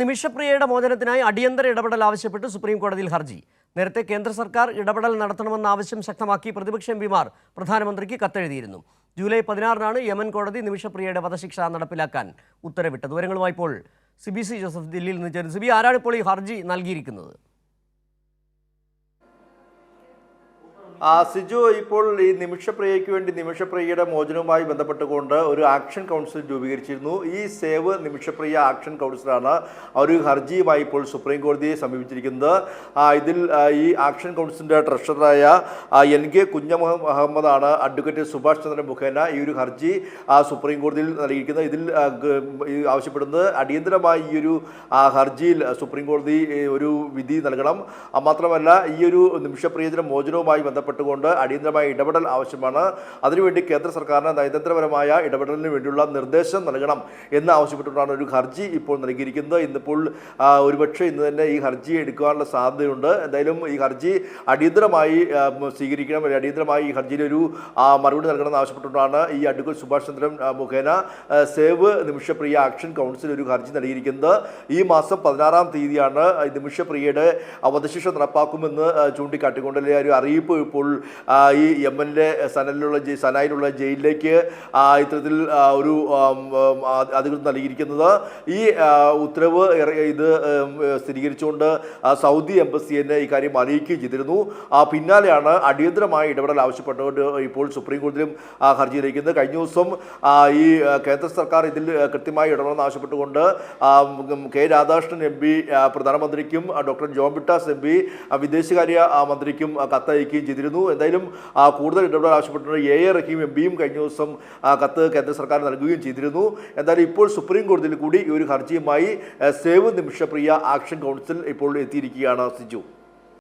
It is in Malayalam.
നിമിഷപ്രിയയുടെ മോചനത്തിനായി അടിയന്തര ഇടപെടൽ ആവശ്യപ്പെട്ട് സുപ്രീം കോടതിയിൽ ഹർജി. നേരത്തെ കേന്ദ്ര സർക്കാർ ഇടപെടൽ നടത്തണമെന്ന ആവശ്യം ശക്തമാക്കി പ്രതിപക്ഷ എംപിമാർ പ്രധാനമന്ത്രിക്ക് കത്തെഴുതിയിരുന്നു. ജൂലൈ 16-നാണ് യമൻ കോടതി നിമിഷപ്രിയയുടെ വധശിക്ഷ നടപ്പിലാക്കാൻ ഉത്തരവിട്ടത്. വിവരങ്ങളുമായി ഇപ്പോൾ സിബി ജോസഫ് ദില്ലിയിൽ നിന്ന് ചേരുന്നു. സിബി, ആരാണ് ഇപ്പോൾ ഈ ഹർജി നൽകിയിരിക്കുന്നത്? സിജു, ഇപ്പോൾ ഈ നിമിഷപ്രിയയ്ക്ക് വേണ്ടി നിമിഷപ്രിയയുടെ മോചനവുമായി ബന്ധപ്പെട്ടുകൊണ്ട് ഒരു ആക്ഷൻ കൗൺസിൽ രൂപീകരിച്ചിരുന്നു. ഈ സേവ് നിമിഷപ്രിയ ആക്ഷൻ കൗൺസിലാണ് ഒരു ഹർജിയുമായി ഇപ്പോൾ സുപ്രീം കോടതിയെ സമീപിച്ചിരിക്കുന്നത്. ഇതിൽ ഈ ആക്ഷൻ കൗൺസിലിൻ്റെ ട്രഷററായ NK കുഞ്ഞമുഹമ്മദാണ് അഡ്വക്കേറ്റ് സുഭാഷ് ചന്ദ്രൻ മുഖേന ഈ ഒരു ഹർജി സുപ്രീം കോടതിയിൽ നൽകിയിരിക്കുന്നത്. ഇതിൽ ആവശ്യപ്പെടുന്നത് അടിയന്തരമായി ഈ ഒരു ഹർജിയിൽ സുപ്രീം കോടതി ഒരു വിധി നൽകണം. മാത്രമല്ല, ഈ ഒരു നിമിഷപ്രിയയുടെ മോചനവുമായി ബന്ധപ്പെട്ടുകൊണ്ട് അടിയന്തരമായ ഇടപെടൽ ആവശ്യമാണ്. അതിനുവേണ്ടി കേന്ദ്ര സർക്കാരിന് നയതന്ത്രപരമായ ഇടപെടലിന് വേണ്ടിയുള്ള നിർദ്ദേശം നൽകണം എന്ന് ആവശ്യപ്പെട്ടുകൊണ്ടാണ് ഒരു ഹർജി ഇപ്പോൾ നൽകിയിരിക്കുന്നത്. ഇന്നിപ്പോൾ ഒരുപക്ഷെ ഇന്ന് തന്നെ ഈ ഹർജി എടുക്കാനുള്ള സാധ്യതയുണ്ട്. എന്തായാലും ഈ ഹർജി അടിയന്തരമായി സ്വീകരിക്കണം, അടിയന്തരമായി ഈ ഹർജിയിൽ ഒരു മറുപടി നൽകണമെന്ന് ആവശ്യപ്പെട്ടുകൊണ്ടാണ് ഈ അഡ്വക്കേറ്റ് സുഭാഷ് ചന്ദ്രൻ മുഖേന സേവ് നിമിഷപ്രിയ ആക്ഷൻ കൗൺസിൽ ഒരു ഹർജി നൽകിയിരിക്കുന്നത്. ഈ മാസം 16-ാം തീയതിയാണ് നിമിഷപ്രിയയുടെ വധശിക്ഷ നടപ്പാക്കുമെന്ന് ചൂണ്ടിക്കാട്ടിക്കൊണ്ടല്ലേ ഒരു അറിയിപ്പ് ഇപ്പോൾ ഈ യമനിലെ സനായിലുള്ള ജയിലിലേക്ക് ഇത്തരത്തിൽ ഒരു അധികൃതർ നൽകിയിരിക്കുന്നത്. ഈ ഉത്തരവ് ഇത് സ്ഥിരീകരിച്ചുകൊണ്ട് സൗദി എംബസിയെ ഇക്കാര്യം അറിയിക്കുകയും ചെയ്തിരുന്നു. പിന്നാലെയാണ് അടിയന്തരമായ ഇടപെടൽ ആവശ്യപ്പെട്ടുകൊണ്ട് ഇപ്പോൾ സുപ്രീം കോടതിയിലും ഹർജി നൽകിയിരിക്കുന്നത്. കഴിഞ്ഞ ദിവസം ഈ കേന്ദ്ര സർക്കാർ ഇതിൽ കൃത്യമായി ഇടപെടണമെന്ന് ആവശ്യപ്പെട്ടുകൊണ്ട് K. രാധാകൃഷ്ണൻ MP പ്രധാനമന്ത്രിക്കും ഡോക്ടർ ജോൺ ബ്രിട്ടാസ് MP വിദേശകാര്യ മന്ത്രിക്കും കത്തയക്കുകയും ചെയ്തിരുന്നു. എന്തായാലും കൂടുതൽ ഇടപെടൽ ആവശ്യപ്പെട്ടുകൊണ്ട് A. റഹീം MPയും കഴിഞ്ഞ ദിവസം കത്ത് കേന്ദ്ര സർക്കാർ നൽകുകയും ചെയ്തിരുന്നു. എന്തായാലും ഇപ്പോൾ സുപ്രീം കോടതിയിൽ കൂടി ഈ ഒരു ഹർജിയുമായി സേവ് നിമിഷപ്രിയ ആക്ഷൻ കൗൺസിൽ ഇപ്പോൾ എത്തിയിരിക്കുകയാണ്. സിജു.